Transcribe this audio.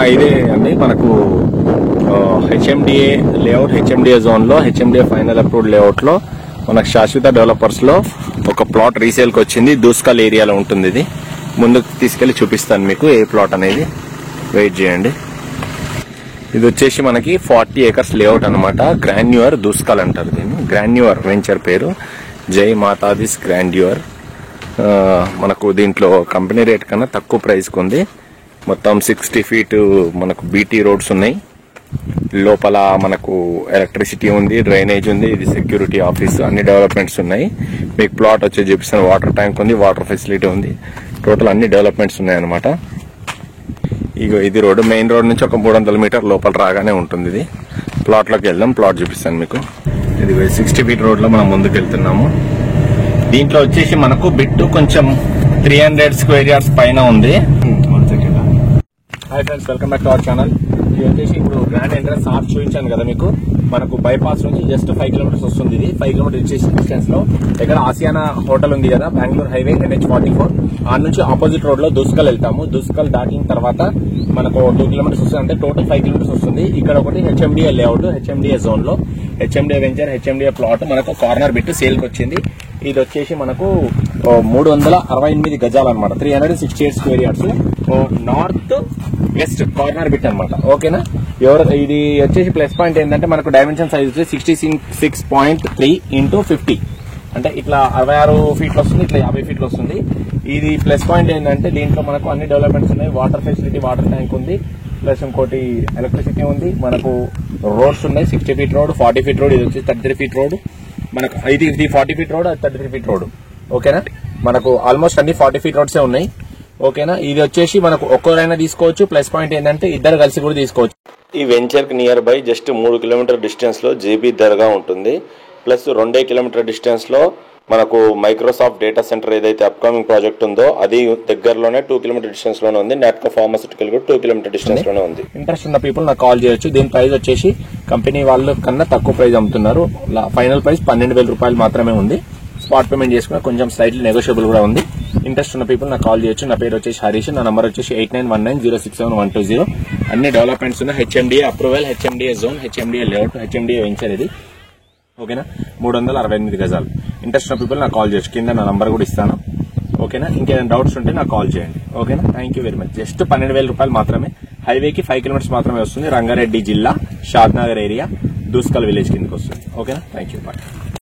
ఇదే అండి మనకు హెచ్ఎండిఏ లేఅవుట్, హెచ్ఎండిఏ జోన్ లో, హెచ్ఎండిఏ ఫైనల్ అప్రూవ్డ్ లేఅవుట్ లో మనకు శాశ్వత డెవలపర్స్ లో ఒక ప్లాట్ రీసేల్ కి వచ్చింది. దూస్కల్ ఏరియాలో ఉంటుంది. ఇది ముందుకు తీసుకెళ్లి చూపిస్తాను మీకు ఏ ప్లాట్ అనేది. వెయిట్ చేయండి. ఇది వచ్చేసి మనకి 40 acres లేఅవుట్ అనమాట. గ్రాన్యూర్ దూస్కల్ అంటారు దీన్ని. గ్రాన్యూర్ వెంచర్ పేరు జై మాతాదిస్ గ్రాండ్యూర్. మనకు దీంట్లో కంపెనీ రేట్ కన్నా తక్కువ ప్రైస్ కు ఉంది. మొత్తం 60 feet మనకు బీటీ రోడ్స్ ఉన్నాయి. లోపల మనకు ఎలక్ట్రిసిటీ ఉంది, డ్రైనేజ్ ఉంది. ఇది సెక్యూరిటీ ఆఫీస్, అన్ని డెవలప్మెంట్స్ ఉన్నాయి. మీకు ప్లాట్ వచ్చి చూపిస్తాను. వాటర్ ట్యాంక్ ఉంది, వాటర్ ఫెసిలిటీ ఉంది. టోటల్ అన్ని డెవలప్మెంట్స్ ఉన్నాయన్నమాట. ఇగో ఇది రోడ్డు, మెయిన్ రోడ్ నుంచి ఒక 300 మీటర్ లోపల రాగానే ఉంటుంది. ఇది ప్లాట్ లోకి వెళ్దాం. ప్లాట్ చూపిస్తాను మీకు. ఇది 60 feet రోడ్ లో మనం ముందుకు వెళ్తున్నాము. దీంట్లో వచ్చేసి మనకు బిట్టు కొంచెం 300 square yards పైన ఉంది. Hi friends, welcome back to our channel. ఇది వచ్చేసి ఇప్పుడు గ్రాండ్ ఎంట్రన్స్ ఆర్చ్ చూపించాను కదా మీకు. మనకు బైపాస్ నుంచి జస్ట్ 5 kilometers వస్తుంది. ఇది 5 kilometers వచ్చేసి డిస్టెన్స్ లో ఇక్కడ ఆసియానా హోటల్ ఉంది కదా, బెంగళూరు హైవే NH44. ఆ నుంచి ఆపోజిట్ రోడ్ లో దూస్కల్ వెళ్తాము. దూస్కల్ దాటిన తర్వాత మనకు 2 kilometers వస్తుంది. అంటే టోటల్ 5 kilometers వస్తుంది. ఇక్కడ ఒకటి హెచ్ఎండిఏ లేఅవుట్, హెచ్ఎండిఏ జోన్ లో హెచ్ఎండిఏ వెంచర్, హెచ్ఎండిఏ ప్లాట్ మనకు కార్నర్ బిట్ సేల్ కి వచ్చింది. ఇది వచ్చేసి మనకు 368 గజాలు అనమాట. 368 square yards. North west corner bit అనమాట. ఓకేనా. ఇది వచ్చేసి ప్లస్ పాయింట్ ఏంటంటే మనకు డైమెన్షన్ సైజ్ వచ్చి 66.3 x 50. అంటే ఇట్లా 66 feet వస్తుంది, ఇట్లా 50 feet వస్తుంది. ఇది ప్లస్ పాయింట్ ఏంటంటే దీంట్లో మనకు అన్ని డెవలప్మెంట్స్ ఉన్నాయి. వాటర్ ఫెసిలిటీ, వాటర్ ట్యాంక్ ఉంది, ప్లస్ ఇంకోటి ఎలక్ట్రిసిటీ ఉంది. మనకు రోడ్స్ ఉన్నాయి. 60 feet రోడ్, 40 feet రోడ్, ఇది వచ్చి 33 feet రోడ్. మనకు ఇది 40 feet రోడ్, 33 feet రోడ్. ఓకేనా. మనకు ఆల్మోస్ట్ అన్ని 40 feet రోడ్సే ఉన్నాయి. ఓకేనా. ఇది వచ్చేసి మనకు ఒక్కరైనా తీసుకోవచ్చు. ప్లస్ పాయింట్ ఏంటంటే ఇద్దరు కలిసి కూడా తీసుకోవచ్చు. ఈ వెంచర్ కి near by just 3 kilometer distance లో జేబీ దర్గా ఉంటుంది. ప్లస్ 2 kilometer డిస్టెన్స్ లో మనకు మైక్రోసాఫ్ట్ డేటా సెంటర్ ఏదైతే అప్కమింగ్ ప్రాజెక్ట్ ఉందో అది దగ్గరలోనే 2 kilometer డిస్టెన్స్ లోనే ఉంది. నాట్కో ఫార్మాస్యూటికల్ కూడా 2 kilometer డిస్టెన్స్ లోనే ఉంది. ఇంట్రెస్ట్ ఉన్న పీపుల్ నాకు కాల్ చేయొచ్చు. దీని ప్రైస్ వచ్చేసి కంపెనీ వాళ్ళ కన్నా తక్కువ ప్రైస్ అమ్ముతున్నారు. ఫైనల్ ప్రైస్ 12,000 రూపాయలు మాత్రమే ఉంది. స్పాట్ పేమెంట్ చేసుకున్నా కొంచెం స్లైట్లీ నెగోషియబుల్ కూడా ఉంది. ఇంట్రెస్ట్ ఉన్న పీపుల్ నాకు కాల్ చేయొచ్చు. నా పేరు వచ్చేసి హరీష్. నా నంబర్ వచ్చేసి 8919067120. అన్ని డెవలప్మెంట్స్ ఉన్నాయి. HMDA approval, HMDA zone, HMDA layout, HMDA venture. ఇది ఓకేనా. 368 గజాలు. ఇంట్రెస్ట్ ఉన్న పీపుల్ నాకు కాల్ చేయొచ్చు. కింద నా నంబర్ కూడా ఇస్తాను. ఓకేనా. ఇంకేమైనా డౌట్స్ ఉంటే నాకు కాల్ చేయండి. ఓకేనా. Thank you very much. Just 12,000 రూపాయలు మాత్రమే. హైవేకి 5 kilometers మాత్రమే వస్తుంది. రంగారెడ్డి జిల్లా, షాద్నగర్ ఏరియా, దూస్కల్ విలేజ్ కిందకి వస్తుంది. ఓకేనా. Thank you. బాయ్.